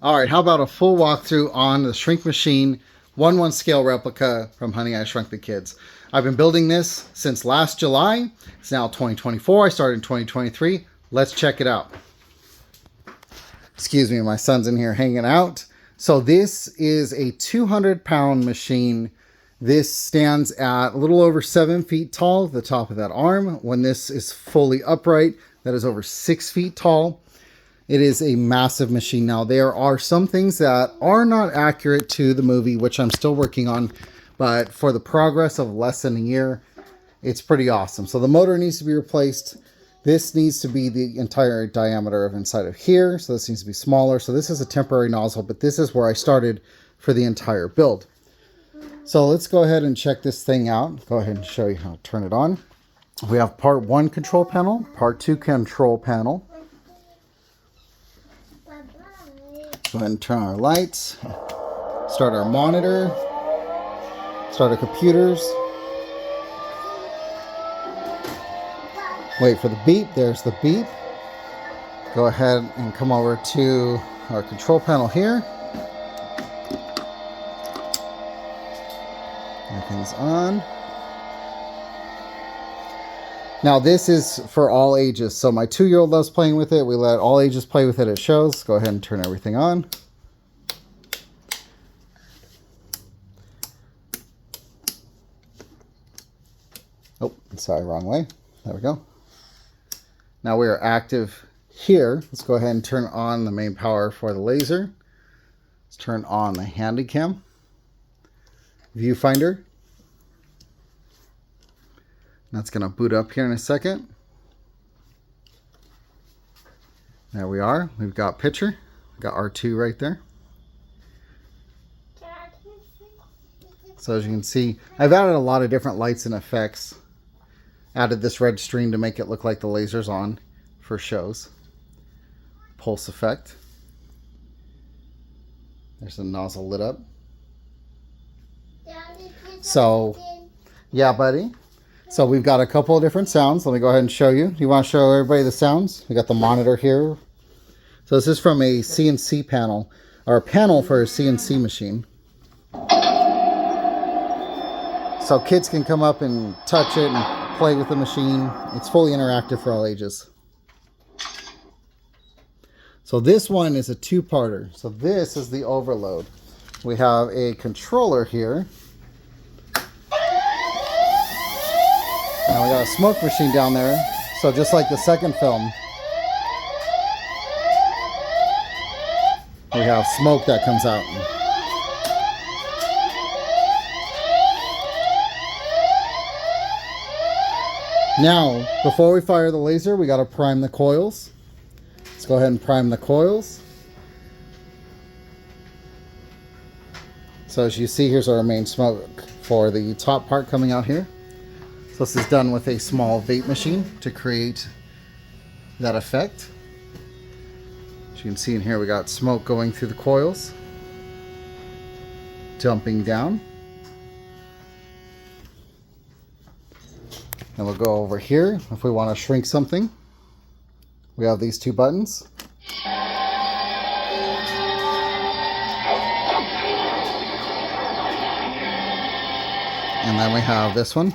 All right, how about a full walkthrough on the Shrink Machine 1/1 scale replica from Honey, I Shrunk the Kids. I've been building this since last July. It's now 2024. I started in 2023. Let's check it out. Excuse me, my son's in here hanging out. So this is a 200-pound machine. This stands at a little over 7 feet tall, the top of that arm. When this is fully upright, that is over 6 feet tall. It is a massive machine. Now, there are some things that are not accurate to the movie, which I'm still working on, but for the progress of less than a year, it's pretty awesome. So the motor needs to be replaced. This needs to be the entire diameter of inside of here. So this needs to be smaller. So this is a temporary nozzle, but this is where I started for the entire build. So let's go ahead and check this thing out. Go ahead and show you how to turn it on. We have part 1 control panel, part 2 control panel. Go ahead and turn on our lights, start our monitor, start our computers. Wait for the beep. There's the beep. Go ahead and come over to our control panel here. Everything's on. Now this is for all ages. So my 2-year-old loves playing with it. We let all ages play with it at shows. Go ahead and turn everything on. Oh, sorry, wrong way. There we go. Now we are active here. Let's go ahead and turn on the main power for the laser. Let's turn on the handy cam. Viewfinder. That's going to boot up here in a second. There we are. We've got picture. We've got R2 right there. So as you can see, I've added a lot of different lights and effects. Added this red string to make it look like the laser's on for shows. Pulse effect. There's the nozzle lit up. So, yeah, buddy. So we've got a couple of different sounds. Let me go ahead and show you. Do you want to show everybody the sounds? We got the monitor here. So this is from a CNC panel, or a panel for a CNC machine. So kids can come up and touch it and play with the machine. It's fully interactive for all ages. So this one is a 2-parter. So this is the overload. We have a controller here. And we got a smoke machine down there. So just like the second film, we have smoke that comes out. Now, before we fire the laser, we got to prime the coils. Let's go ahead and prime the coils. So as you see, here's our main smoke for the top part coming out here. So this is done with a small vape machine to create that effect. As you can see in here, we got smoke going through the coils, dumping down. And we'll go over here if we want to shrink something. We have these 2 buttons. And then we have this one.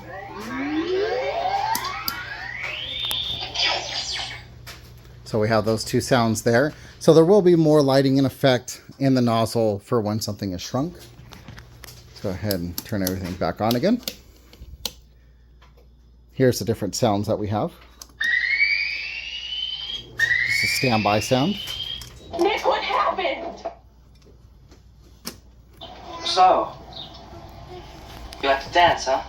So we have those 2 sounds there. So there will be more lighting in effect in the nozzle for when something is shrunk. Let's go ahead and turn everything back on again. Here's the different sounds that we have. This is a standby sound. Nick, what happened? So, you like to dance, huh?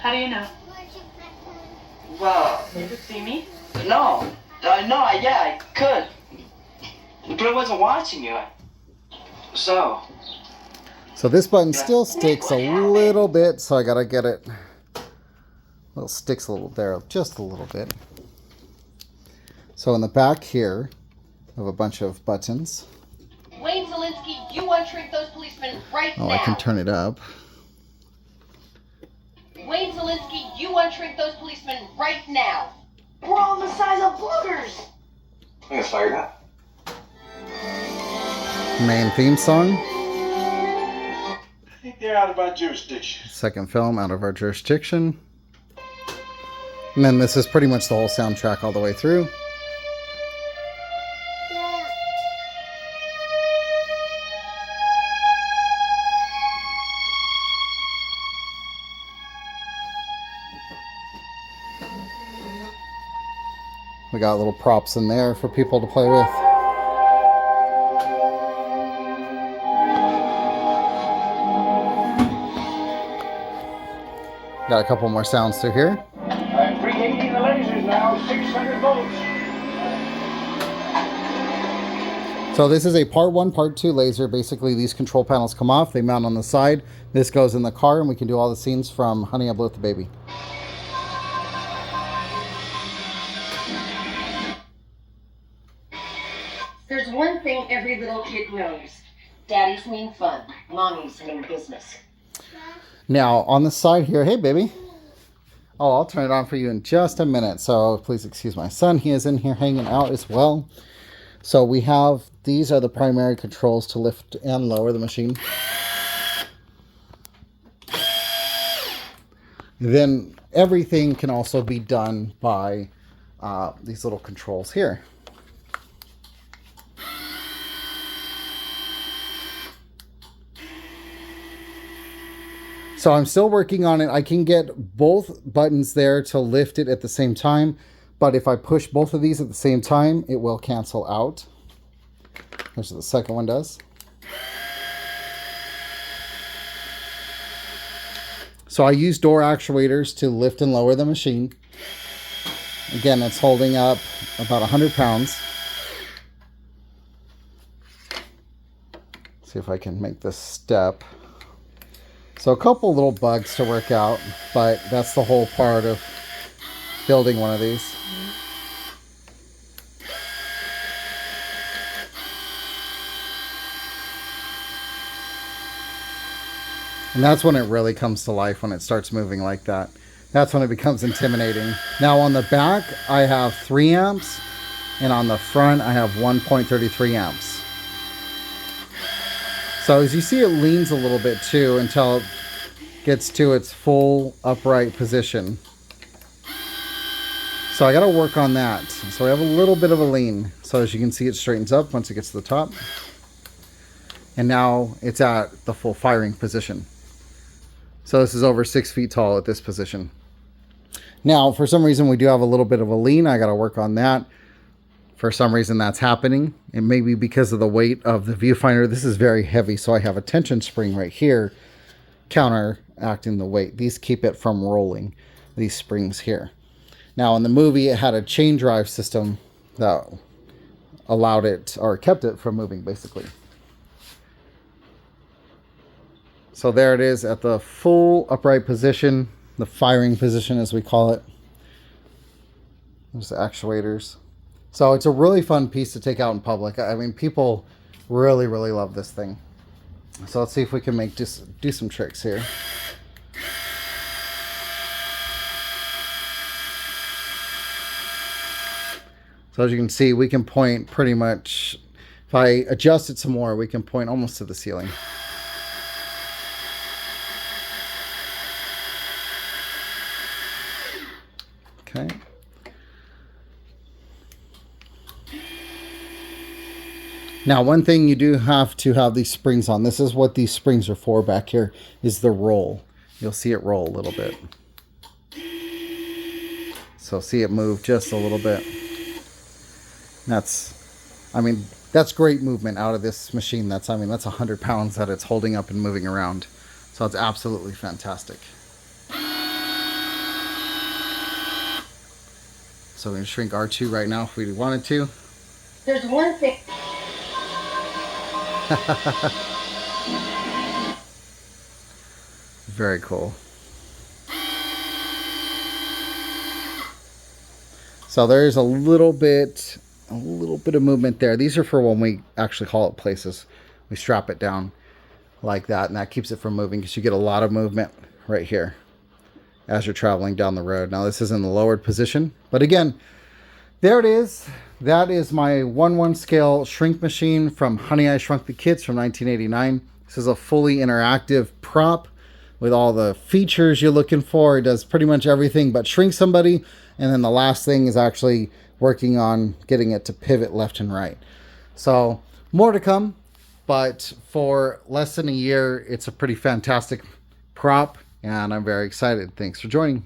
How do you know? Well, You could see me? no. No, yeah, I could. But I wasn't watching you. So this button still sticks a little bit, so I gotta get it. Well, sticks a little there, just a little bit. So in the back here, I have a bunch of buttons. Wayne Zelinsky, you unshrink those policemen right now. Oh, I can turn it up. Wayne Zelinsky, you unshrink those policemen right now. We're all the size of boogers. I'm gonna fire that. Main theme song. I think they're out of our jurisdiction. Second film out of our jurisdiction. And then this is pretty much the whole soundtrack all the way through. We got little props in there for people to play with. Got a couple more sounds through here. I'm 380 the lasers now, 600 volts. So this is a part 1, part 2 laser. Basically, these control panels come off. They mount on the side. This goes in the car, and we can do all the scenes from Honey, I Blew Up the Baby. There's one thing every little kid knows. Daddies mean fun. Mommies mean business. Now, on the side here, hey, baby. Oh, I'll turn it on for you in just a minute. So please excuse my son. He is in here hanging out as well. So we have, these are the primary controls to lift and lower the machine. Then everything can also be done by these little controls here. So I'm still working on it. I can get both buttons there to lift it at the same time, but if I push both of these at the same time, it will cancel out. Here's what the second one does. So I use door actuators to lift and lower the machine. Again, it's holding up about 100 pounds. See if I can make this step. So a couple little bugs to work out, but that's the whole part of building one of these. And that's when it really comes to life, when it starts moving like that. That's when it becomes intimidating. Now on the back, I have 3 amps, and on the front, I have 1.33 amps. So as you see, it leans a little bit too until it gets to its full upright position. So I got to work on that. So we have a little bit of a lean. So as you can see, it straightens up once it gets to the top. And now it's at the full firing position. So this is over 6 feet tall at this position. Now, for some reason, we do have a little bit of a lean. I got to work on that. For some reason, that's happening. It may be because of the weight of the viewfinder. This is very heavy, so I have a tension spring right here counteracting the weight. These keep it from rolling, these springs here. Now, in the movie, it had a chain drive system that allowed it, or kept it from moving, basically. So there it is at the full upright position, the firing position as we call it. There's the actuators. So it's a really fun piece to take out in public. I mean, people really, really love this thing. So let's see if we can do some tricks here. So as you can see, we can point pretty much, if I adjust it some more, we can point almost to the ceiling. Okay. Now, one thing you do have to have these springs on. This is what these springs are for back here, is the roll. You'll see it roll a little bit. So see it move just a little bit. That's great movement out of this machine. That's 100 pounds that it's holding up and moving around. So it's absolutely fantastic. So we're going to shrink R2 right now if we wanted to. There's one thing. Very cool. So there's a little bit of movement there. These are for when we actually haul it places. We strap it down like that, and that keeps it from moving because you get a lot of movement right here as you're traveling down the road. Now this is in the lowered position, but again, there it is. That is my 1/1 scale shrink machine from Honey, I Shrunk the Kids from 1989. This is a fully interactive prop with all the features you're looking for. It does pretty much everything but shrink somebody. And then the last thing is actually working on getting it to pivot left and right. So more to come, but for less than a year, it's a pretty fantastic prop, and I'm very excited. Thanks for joining.